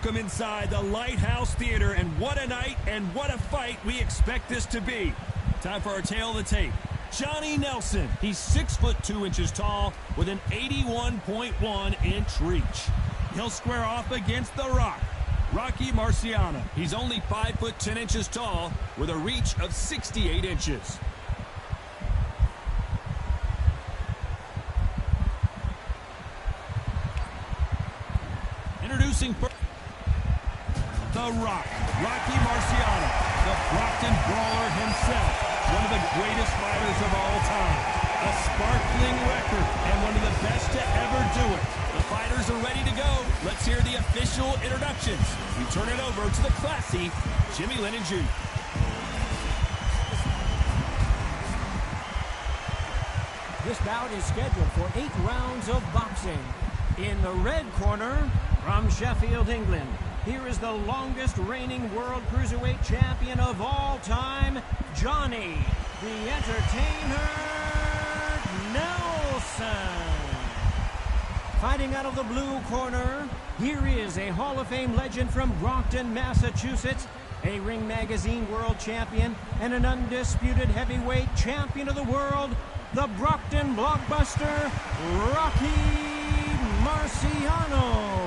Welcome inside the Lighthouse Theater, and what a night and what a fight we expect this to be. Time for our tale of the tape. Johnny Nelson, he's 6'2" tall with an 81.1-inch reach. He'll square off against The Rock, Rocky Marciano. He's only 5'10" tall with a reach of 68 inches. Introducing The Rock, Rocky Marciano, the Brockton brawler himself, one of the greatest fighters of all time. A sparkling record and one of the best to ever do it. The fighters are ready to go. Let's hear the official introductions. We turn it over to the classy Jimmy Lennon Jr. This bout is scheduled for 8 rounds of boxing. In the red corner, from Sheffield, England, here is the longest reigning world cruiserweight champion of all time, Johnny, the Entertainer Nelson. Fighting out of the blue corner, here is a Hall of Fame legend from Brockton, Massachusetts, a Ring Magazine world champion, and an undisputed heavyweight champion of the world, the Brockton blockbuster, Rocky Marciano.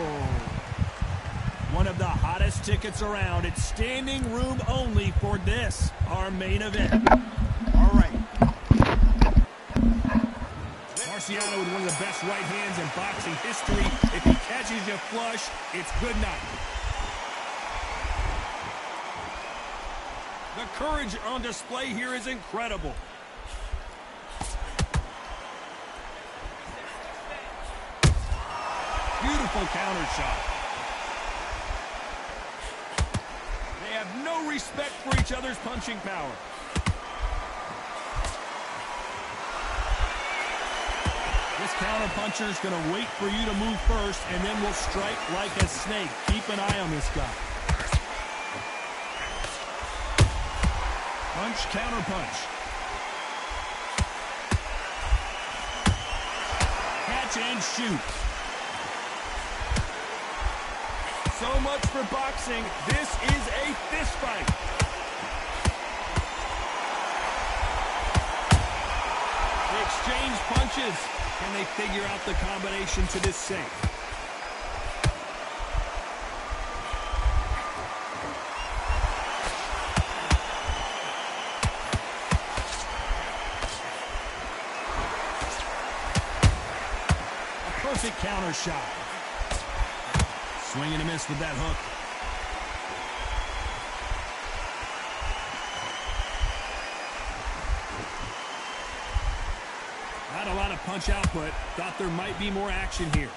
One of the hottest tickets around. It's standing room only for this, our main event. All right. Marciano with one of the best right hands in boxing history. If he catches you flush, it's good night. The courage on display here is incredible. Beautiful counter shot. They have no respect for each other's punching power. This counter puncher is going to wait for you to move first, and then will strike like a snake. Keep an eye on this guy. Punch, counter punch. Catch and shoot. So much for boxing. This is a fist fight. They exchange punches. Can they figure out the combination to this safe? A perfect counter shot. Swing and a miss with that hook. Not a lot of punch output. Thought there might be more action here.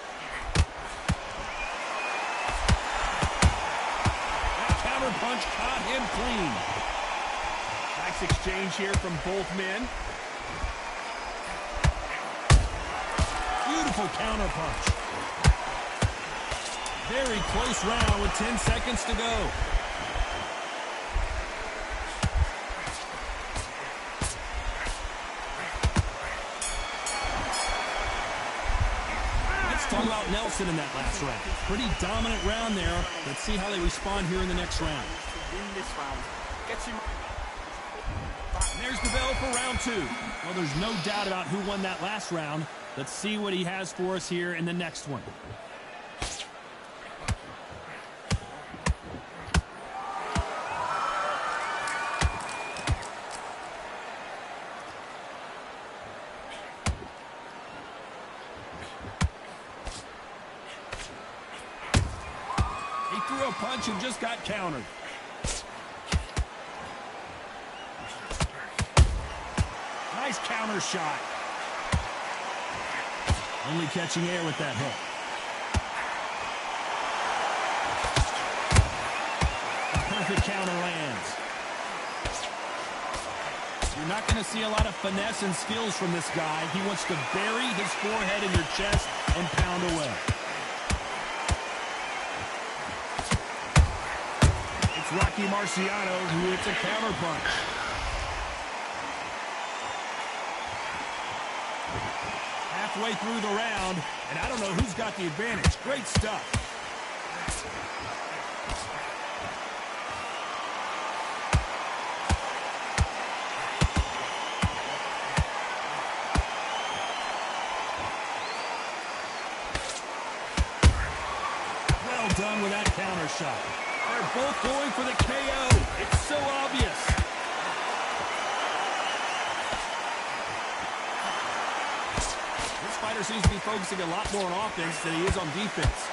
That counter punch caught him clean. Nice exchange here from both men. Beautiful counter punch. Very close round with 10 seconds to go. Let's talk about Nelson in that last round. Pretty dominant round there. Let's see how they respond here in the next round. And there's the bell for round 2. Well, there's no doubt about who won that last round. Let's see what he has for us here in the next one. Threw a punch and just got countered. Nice counter shot. Only catching air with that hook. A perfect counter lands. You're not going to see a lot of finesse and skills from this guy. He wants to bury his forehead in your chest and pound away. Rocky Marciano, who hits a counter punch. Halfway through the round, and I don't know who's got the advantage. Great stuff. done with that counter shot. They're both going for the KO. It's so obvious. This fighter seems to be focusing a lot more on offense than he is on defense.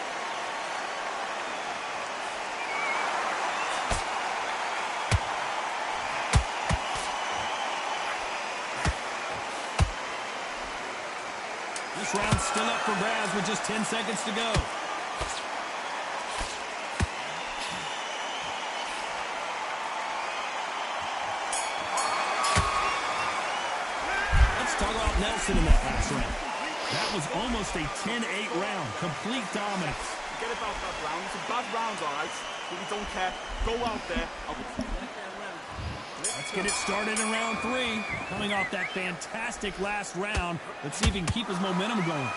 This round's still up for grabs with just 10 seconds to go. Let's talk about Nelson in that last round. That was almost a 10-8 round. Complete dominance. Forget about that round. It's a bad round, all right? But we don't care. Go out there. Let's get it started in round 3. Coming off that fantastic last round, let's see if he can keep his momentum going.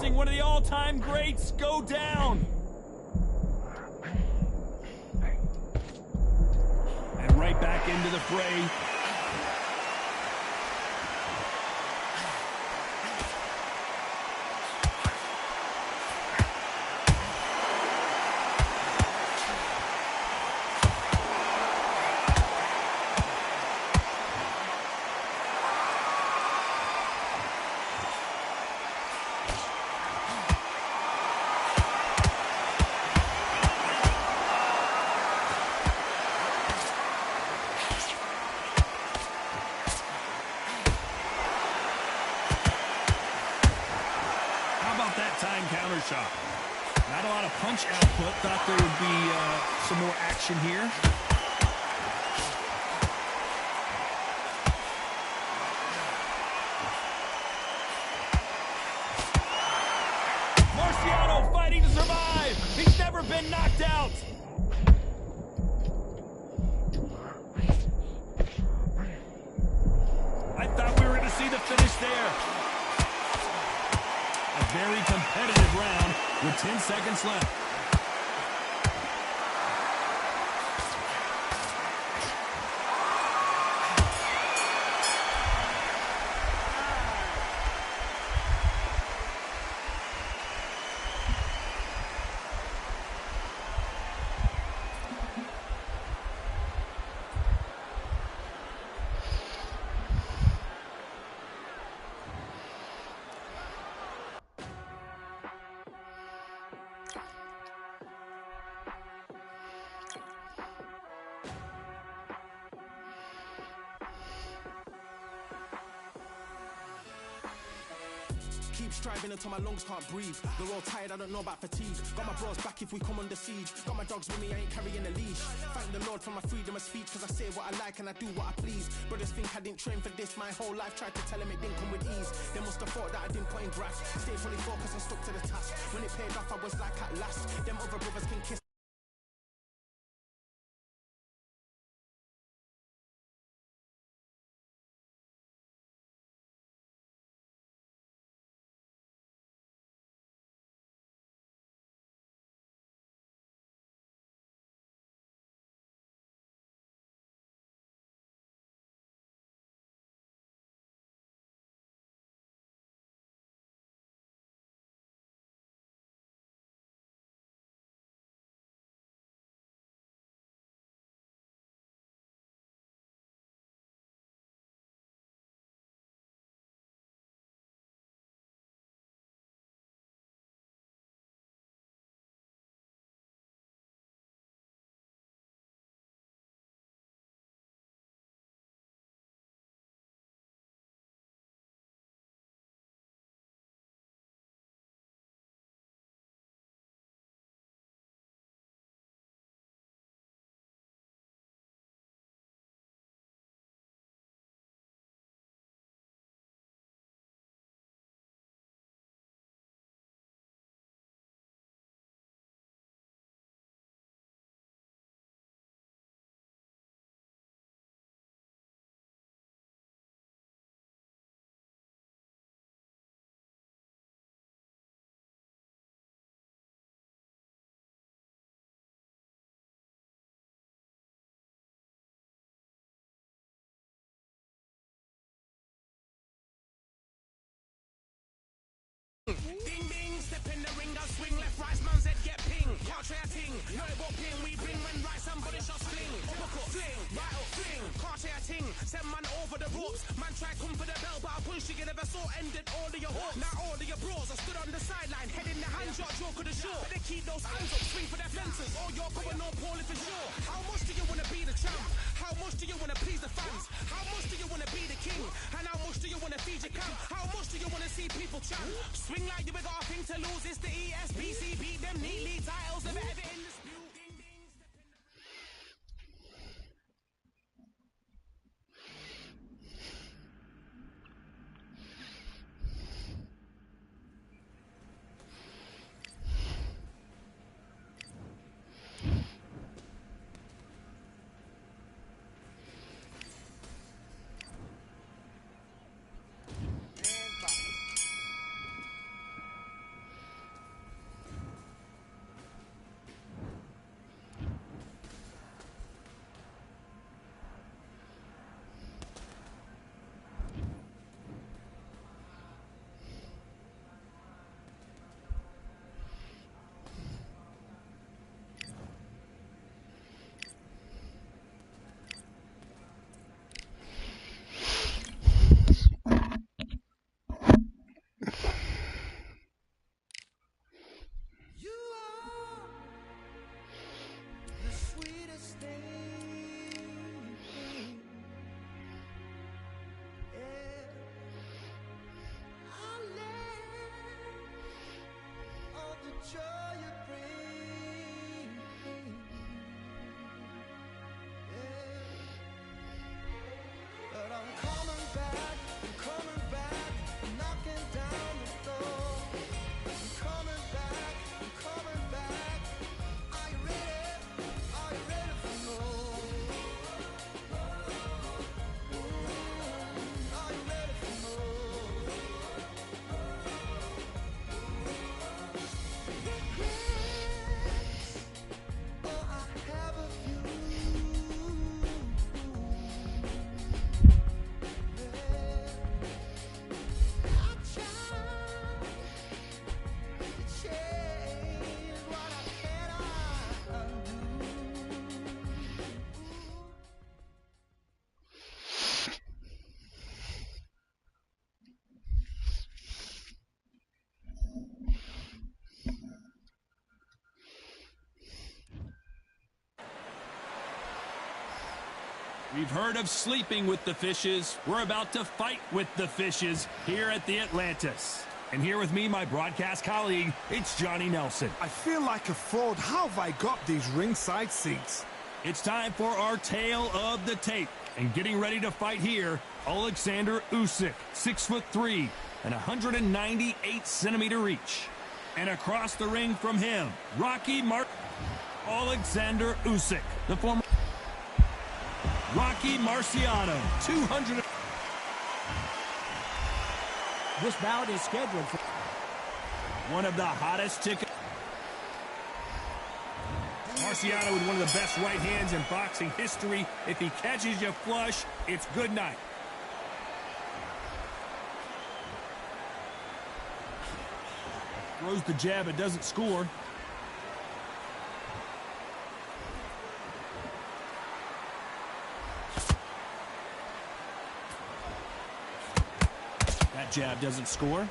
One of the all-time greats go down. And right back into the fray. Time counter shot. Not a lot of punch output. Thought there would be some more action here. Marciano fighting to survive. He's never been knocked out. I thought we were going to see the finish there. Very competitive round with 10 seconds left. Keep striving until my lungs can't breathe. They're all tired, I don't know about fatigue. Got my bros back if we come under siege. Got my dogs with me, I ain't carrying a leash. Thank the Lord for my freedom of speech, cause I say what I like and I do what I please. Brothers think I didn't train for this my whole life. Tried to tell them it didn't come with ease. They must have thought that I didn't put in graft. Stay fully focused and stuck to the task. When it paid off, I was like at last. Them other brothers can kiss Step in the ring, I'll swing left, right, man's head get ping. Can't try a ting, no about ping. We bring when right, somebody shot sling. Hook up, fling, right up, fling. Can't try a ting, send man over the ropes. Man try come for the bell, but I punch you never saw ended all of your hopes. Now all of your bros are stood on the sideline, head in the hand, shot joke of the show. Better keep those hands up, swing for their fences. Oh, you're going on poorly for sure. How much do you wanna be the champ? How much do you wanna please the fans? How much do you wanna be the king? And how much do you wanna feed your camp? How much do you wanna see people chant? Swing like you got a thing to lose. It's the ESBC, beat them neatly. Titles never ever in dispute. We've heard of sleeping with the fishes. We're about to fight with the fishes here at the Atlantis. And here with me, my broadcast colleague, it's Johnny Nelson. I feel like a fraud. How have I got these ringside seats? It's time for our tale of the tape. And getting ready to fight here, Alexander Usyk, 6'3" and 198-centimeter reach. And across the ring from him, Alexander Usyk, the former Rocky Marciano, 200. This bout is scheduled for one of the hottest tickets. Marciano with one of the best right hands in boxing history. If he catches you flush, it's good night. Throws the jab, it doesn't score. That jab doesn't score.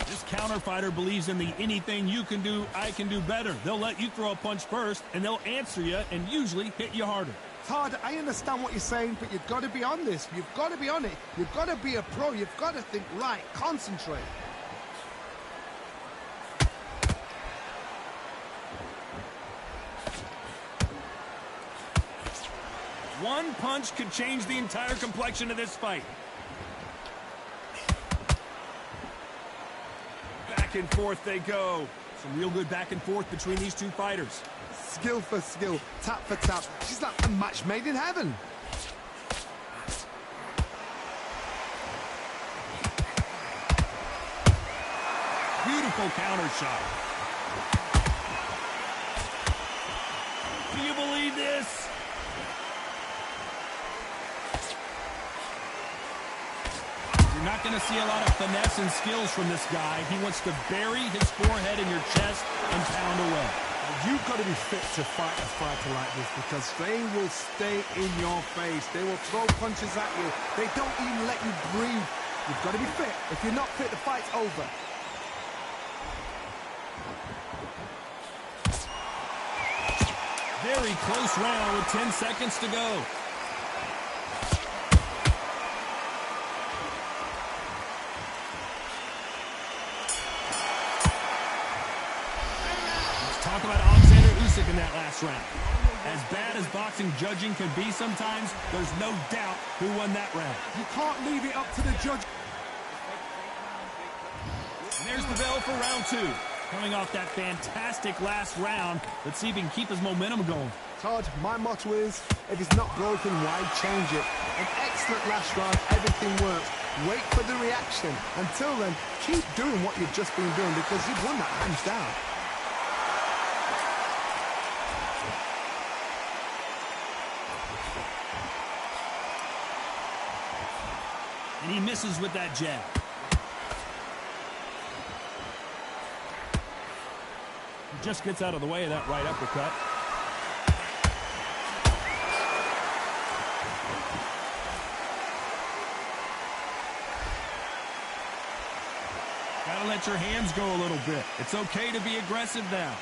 This counter fighter believes in the anything you can do, I can do better. They'll let you throw a punch first, and they'll answer you and usually hit you harder. Todd, I understand what you're saying, but you've got to be on this. You've got to be on it. You've got to be a pro. You've got to think right. Concentrate. One punch could change the entire complexion of this fight. Back and forth they go. Some real good back and forth between these two fighters. Skill for skill, tap for tap. She's like a match made in heaven. Beautiful counter shot. Do you believe this? not going to see a lot of finesse and skills from this guy. He wants to bury his forehead in your chest and pound away. You've got to be fit to fight a fighter like this because they will stay in your face. They will throw punches at you. They don't even let you breathe. You've got to be fit. If you're not fit, the fight's over. Very close round with 10 seconds to go. Talk about Alexander Usyk in that last round. As bad as boxing judging can be sometimes, there's no doubt who won that round. You can't leave it up to the judge. And there's the bell for round 2. Coming off that fantastic last round, let's see if he can keep his momentum going. Todd, my motto is, if it's not broken, why change it? An excellent last round, everything works. Wait for the reaction. Until then, keep doing what you've just been doing because you've won that hands down. And he misses with that jab. He just gets out of the way of that right uppercut. Gotta let your hands go a little bit. It's okay to be aggressive now.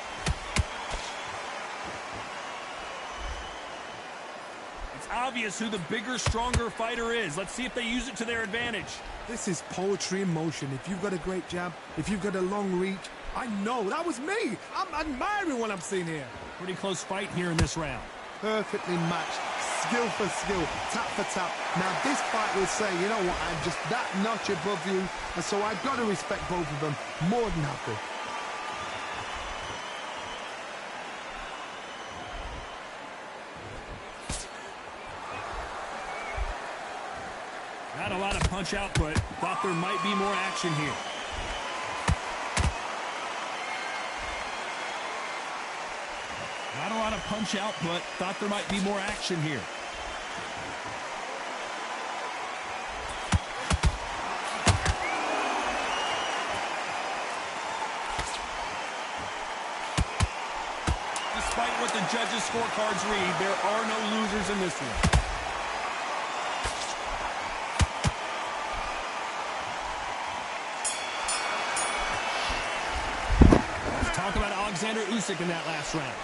Obvious who the bigger, stronger fighter is. Let's see if they use it to their advantage. This is poetry in motion. If you've got a great jab, if you've got a long reach, I know, that was me. I'm admiring what I'm seeing here. Pretty close fight here in this round. Perfectly matched, skill for skill, tap for tap. Now this fight will say, you know what, I'm just that notch above you, and so I've got to respect both of them more than happy. Not a lot of punch output. Thought there might be more action here. Not a lot of punch output. Thought there might be more action here. Despite what the judges' scorecards read, there are no losers in this one. Talk about Alexander Usyk in that last round.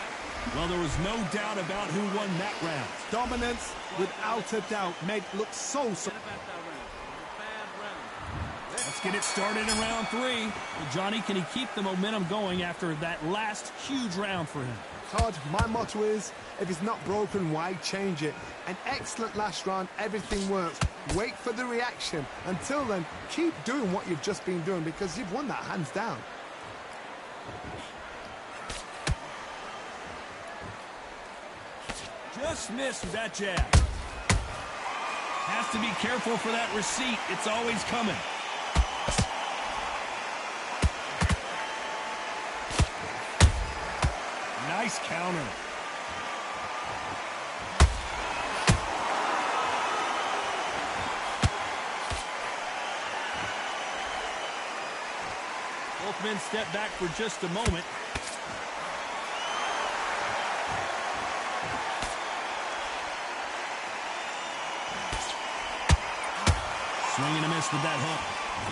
Well, there was no doubt about who won that round. Dominance, without a doubt, made it look so... Let's get it started in round 3. Well, Johnny, can he keep the momentum going after that last huge round for him? Todd, my motto is, if it's not broken, why change it? An excellent last round, everything works. Wait for the reaction. Until then, keep doing what you've just been doing because you've won that hands down. Just missed with that jab. Has to be careful for that receipt. It's always coming. Nice counter. Both men step back for just a moment. Swing and a miss with that hook.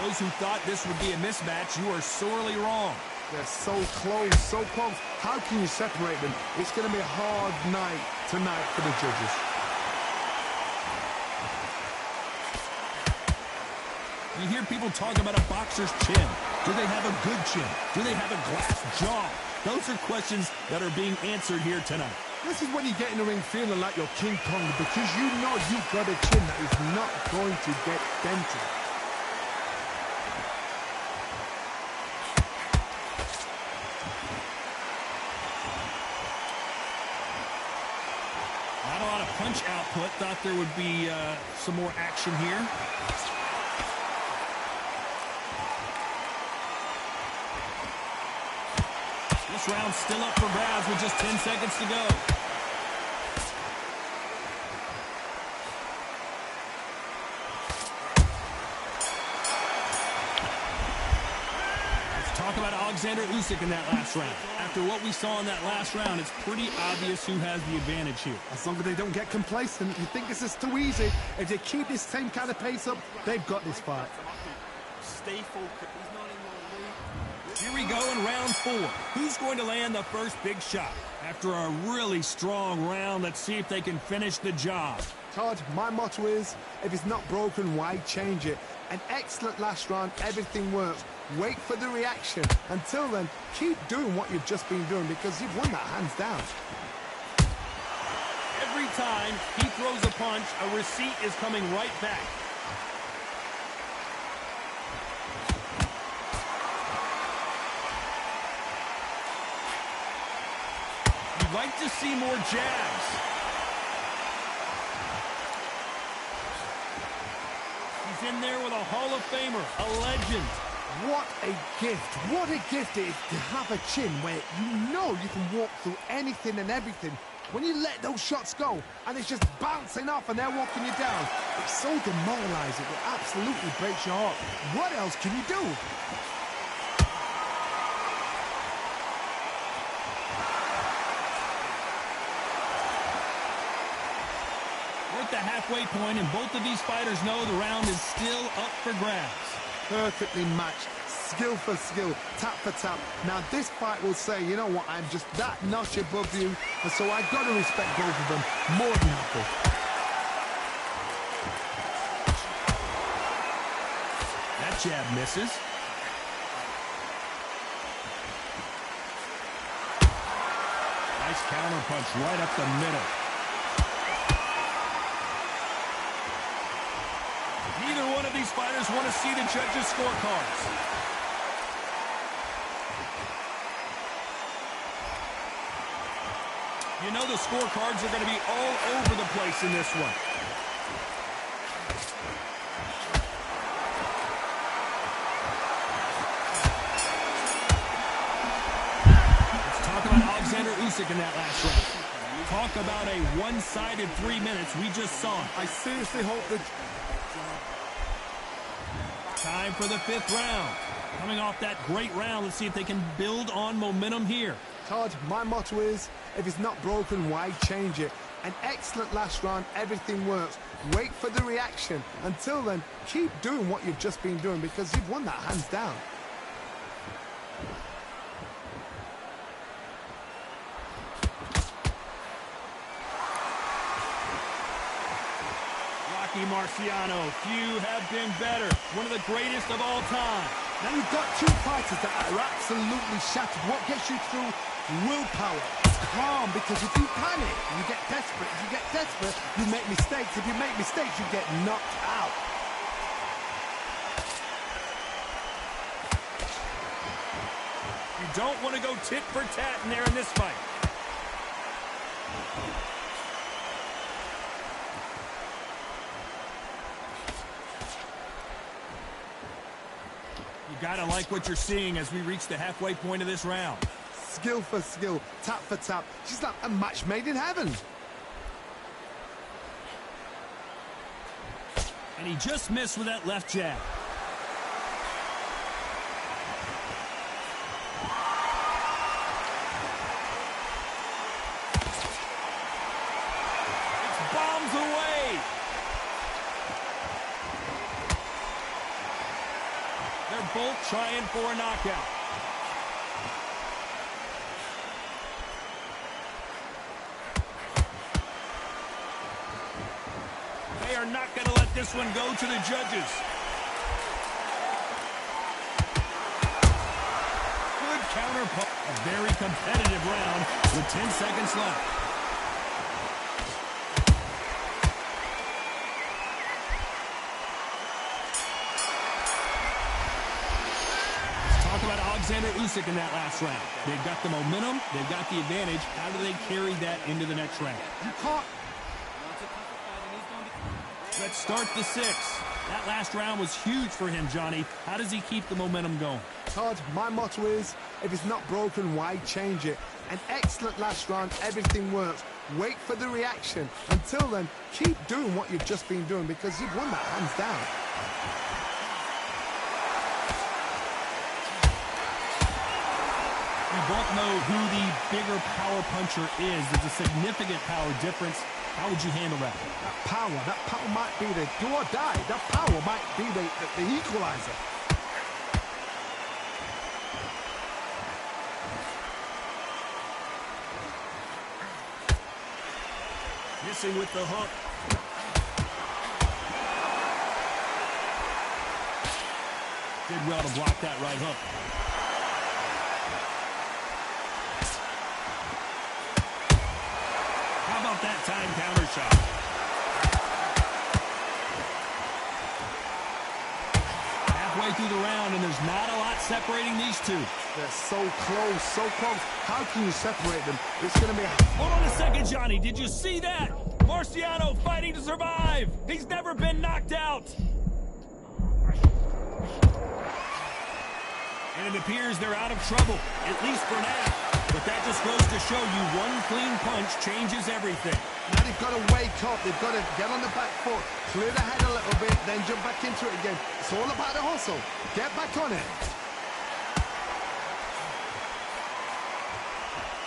Those who thought this would be a mismatch, you are sorely wrong. They're so close, so close. How can you separate them? It's going to be a hard night tonight for the judges. You hear people talk about a boxer's chin. Do they have a good chin? Do they have a glass jaw? Those are questions that are being answered here tonight. This is when you get in the ring feeling like you're King Kong because you know you've got a chin that is not going to get dented. Not a lot of punch output. Thought there would be some more action here. This round's still up for grabs with just 10 seconds to go. Talk about Alexander Usyk in that last round. After what we saw in that last round, it's pretty obvious who has the advantage here. As long as they don't get complacent, you think this is too easy. If they keep this same kind of pace up, they've got this fight. Stay focused. He's not in your way. Here we go in round 4. Who's going to land the first big shot? After a really strong round, let's see if they can finish the job. Todd, my motto is, if it's not broken, why change it? An excellent last round, everything works. Wait for the reaction. Until then, keep doing what you've just been doing because you've won that hands down. Every time he throws a punch, a receipt is coming right back. You'd like to see more jabs. He's in there with a Hall of Famer, a legend. What a gift. What a gift it is to have a chin where you know you can walk through anything and everything. When you let those shots go and it's just bouncing off and they're walking you down, it's so demoralizing. It absolutely breaks your heart. What else can you do? We're at the halfway point, and both of these fighters know the round is still up for grabs. Perfectly matched, skill for skill, tap for tap. Now this fight will say, you know what, I'm just that notch above you, and so I've got to respect both of them more than happy. That jab misses. Nice counter punch right up the middle. Neither one of these fighters want to see the judges' scorecards. You know the scorecards are going to be all over the place in this one. Let's talk about Alexander Usyk in that last round. Talk about a one-sided 3 minutes. We just saw it. I seriously hope that... Time for the 5th round. Coming off that great round, let's see if they can build on momentum here. Todd, my motto is, if it's not broken, why change it? An excellent last round, everything works. Wait for the reaction. Until then, keep doing what you've just been doing because you've won that hands down. Marciano, few have been better. One of the greatest of all time. Now you've got two fighters that are absolutely shattered. What gets you through? Willpower. Calm, because if you panic, you get desperate. If you get desperate, you make mistakes. If you make mistakes, you get knocked out. You don't want to go tit for tat in there in this fight. You gotta like what you're seeing as we reach the halfway point of this round. Skill for skill, tap for tap. She's like a match made in heaven. And he just missed with that left jab. It's bombs away. They're both trying for a knockout. They are not going to let this one go to the judges. Good counter punch. A very competitive round with 10 seconds left. Talk about Alexander Usyk in that last round. They've got the momentum. They've got the advantage. How do they carry that into the next round? You can't... Let's start the 6th. That last round was huge for him, Johnny. How does he keep the momentum going? Todd, my motto is, if it's not broken, why change it? An excellent last round, everything works. Wait for the reaction. Until then, keep doing what you've just been doing because you've won that hands down. We both know who the bigger power puncher is. There's a significant power difference. How would you handle that? That power might be the do or die. That power might be the equalizer. Missing with the hook. Did well to block that right hook. How about that time counter shot? Halfway through the round, and there's not a lot separating these two. They're so close, so close. How can you separate them? It's going to be... Hold on a second, Johnny. Did you see that? Marciano fighting to survive. He's never been knocked out. And it appears they're out of trouble, at least for now. But that just goes to show you one clean punch changes everything. Now they've got to wake up. They've got to get on the back foot, clear the head a little bit, then jump back into it again. It's all about the hustle. Get back on it.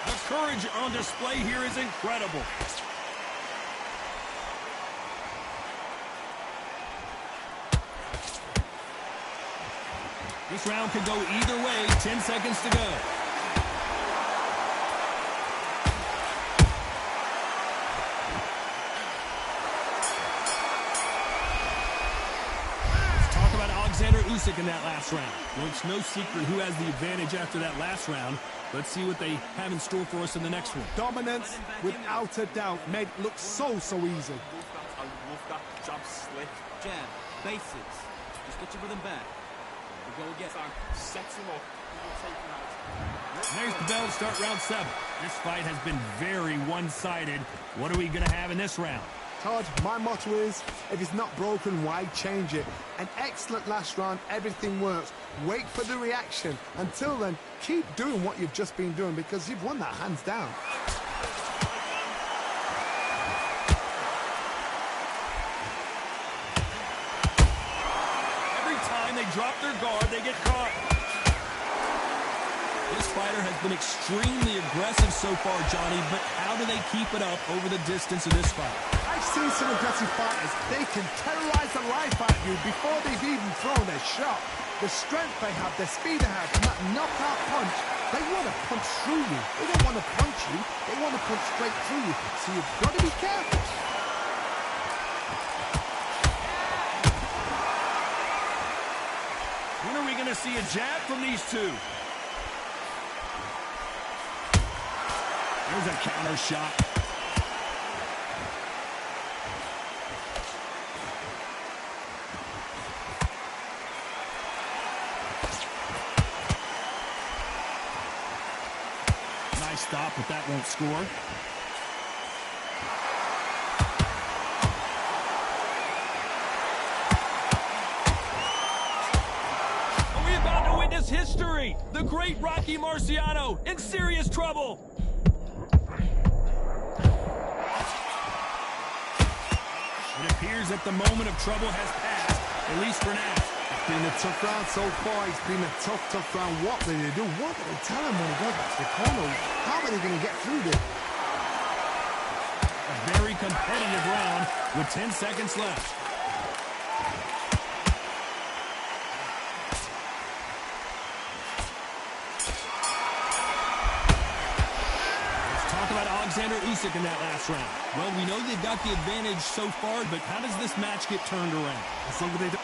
The courage on display here is incredible. This round could go either way. 10 seconds to go. Let's talk about Alexander Usyk in that last round. Well, it's no secret who has the advantage after that last round. Let's see what they have in store for us in the next one. Dominance, without a doubt, made it look so easy. I love that jab slick. Jab, basics. Just get your rhythm back. We go again. Sets him up. Take him out. There's the bell to start round 7. This fight has been very one-sided. What are we going to have in this round? Todd, my motto is, if it's not broken, why change it? An excellent last round, everything works. Wait for the reaction. Until then, keep doing what you've just been doing because you've won that hands down. Every time they drop their guard, they get caught. This fighter has been extremely aggressive so far, Johnny, but how do they keep it up over the distance of this fight? I've seen some aggressive fighters. They can terrorize the life out of you before they've even thrown their shot. The strength they have, the speed they have, and that knockout punch, they want to punch through you. They don't want to punch you. They want to punch straight through you. So you've got to be careful. When are we going to see a jab from these two? There's a counter shot. Nice stop, but that won't score. Are we about to witness history? The great Rocky Marciano in serious trouble. It appears that the moment of trouble has passed, at least for now. It's been a tough round so far. It's been a tough round. What do they do? What do they tell him when he goes back to the corner? How are they going to get through this? A very competitive round with 10 seconds left. Alexander Usyk in that last round. Well, we know they've got the advantage so far, but how does this match get turned around? As long as they do.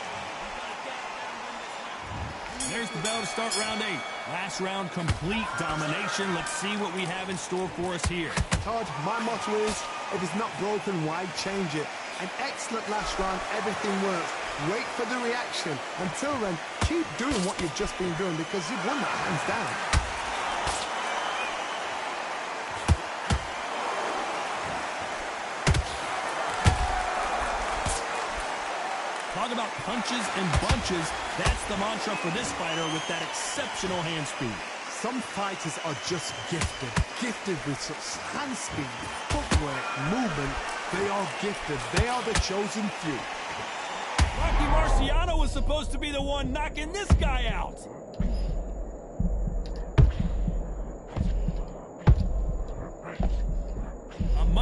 There's the bell to start round 8. Last round, complete domination. Let's see what we have in store for us here. Todd, my motto is, if it's not broken, why change it? An excellent last round, everything works. Wait for the reaction. Until then, keep doing what you've just been doing because you've won that hands down. Talk about punches and bunches. That's the mantra for this fighter with that exceptional hand speed. Some fighters are just gifted with such hand speed, footwork, movement. They are gifted. They are the chosen few. Rocky Marciano was supposed to be the one knocking this guy out.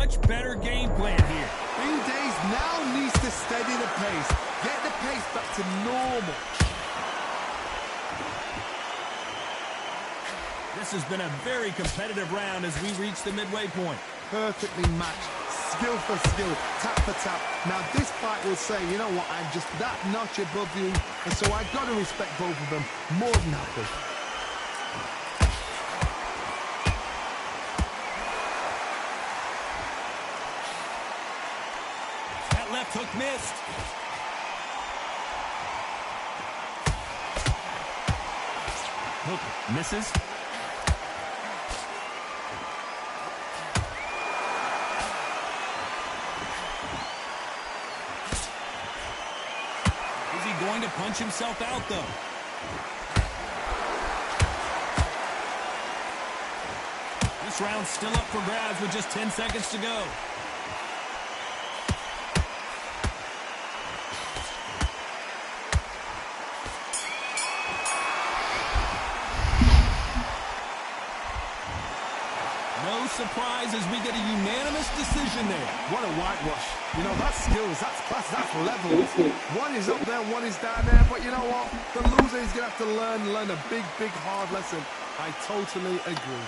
much better game plan here. Bean Days now needs to steady the pace. Get the pace back to normal. This has been a very competitive round as we reach the midway point. Perfectly matched. Skill for skill, tap for tap. Now this fight will say, you know what, I'm just that notch above you, and so I've got to respect both of them. More than happy. That left hook missed. Hook misses. Going to punch himself out, though. This round's still up for grabs with just 10 seconds to go. No surprise as we get a unanimous decision there. What a whitewash. You know, that's skills, that's class, that's levels. One is up there, one is down there, but you know what? The loser is going to have to learn a big, big, hard lesson. I totally agree.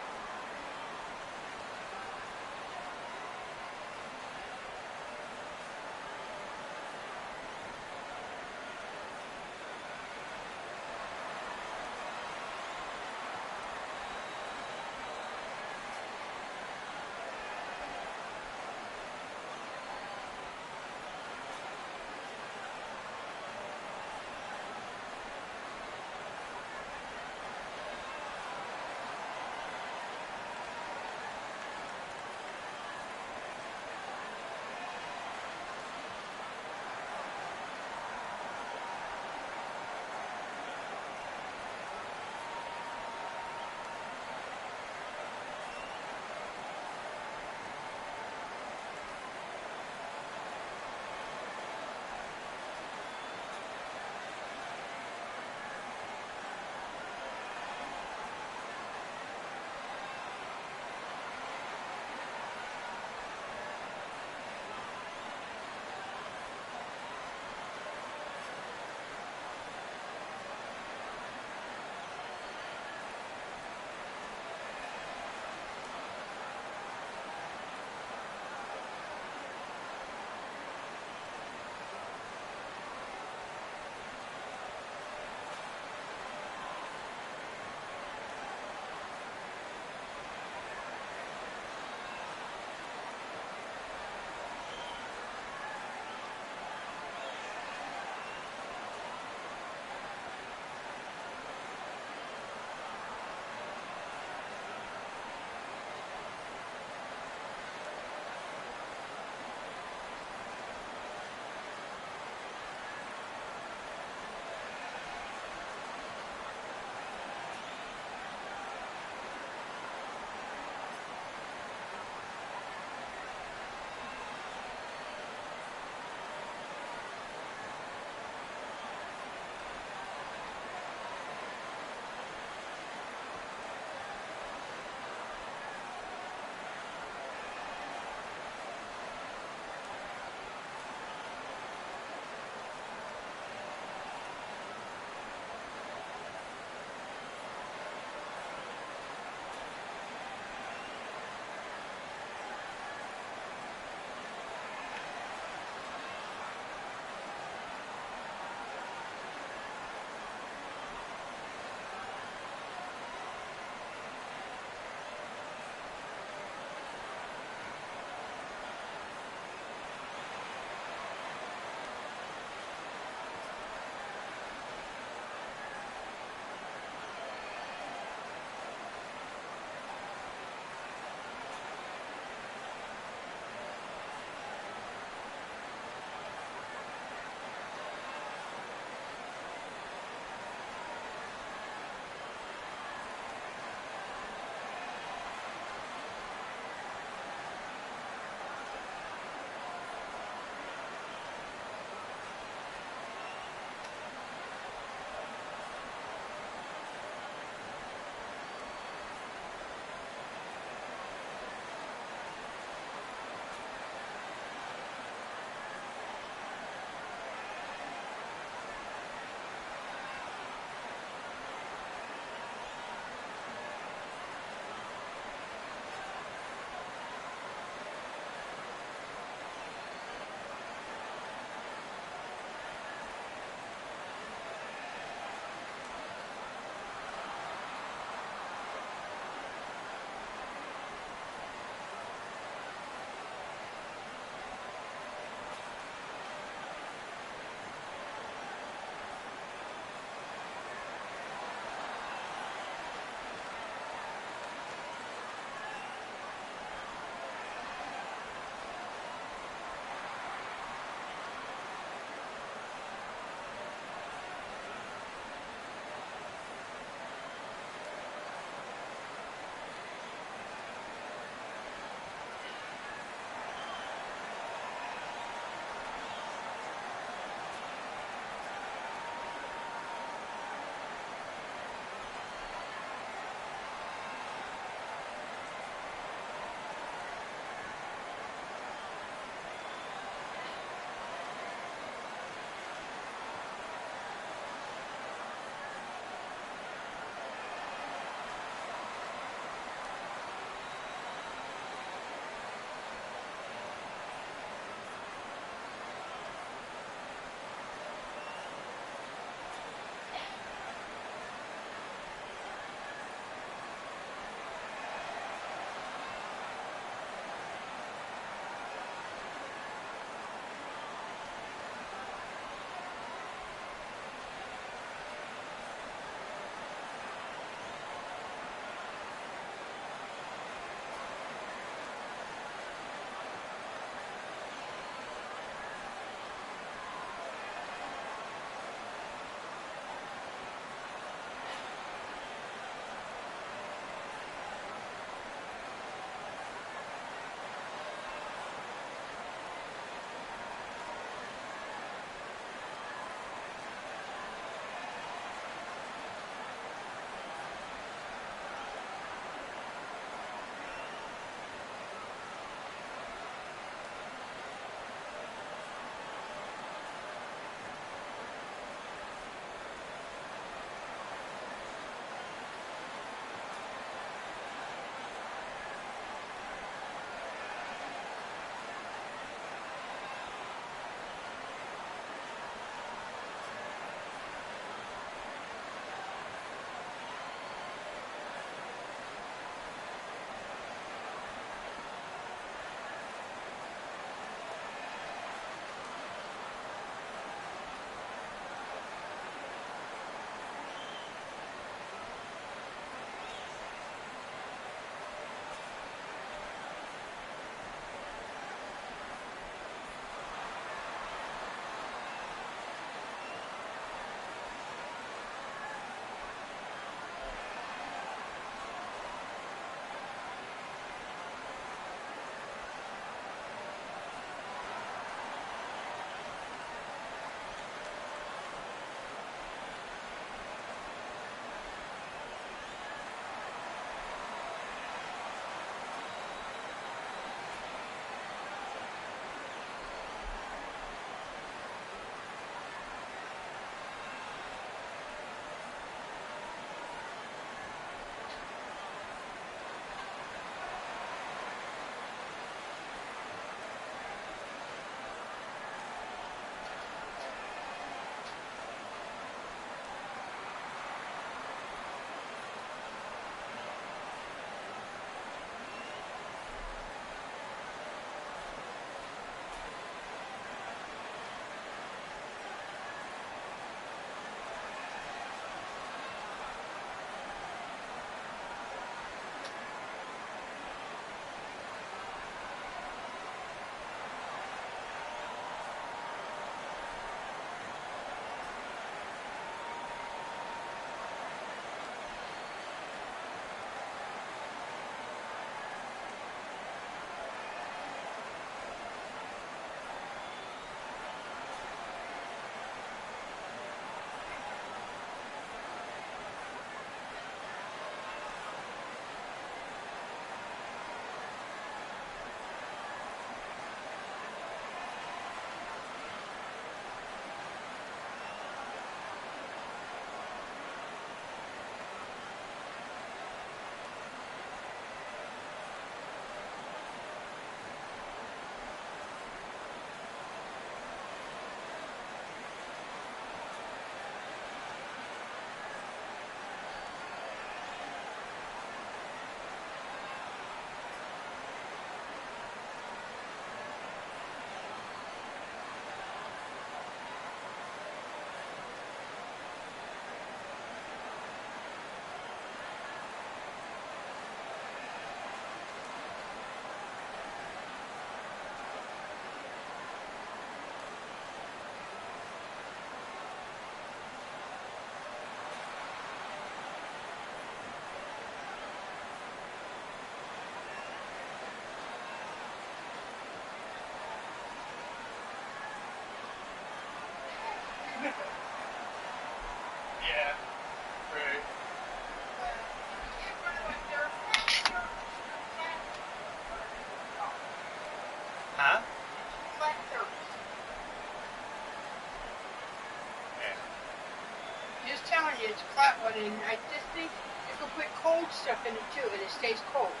you, it's a flat one, and I just think you can put cold stuff in it too, and it stays cold.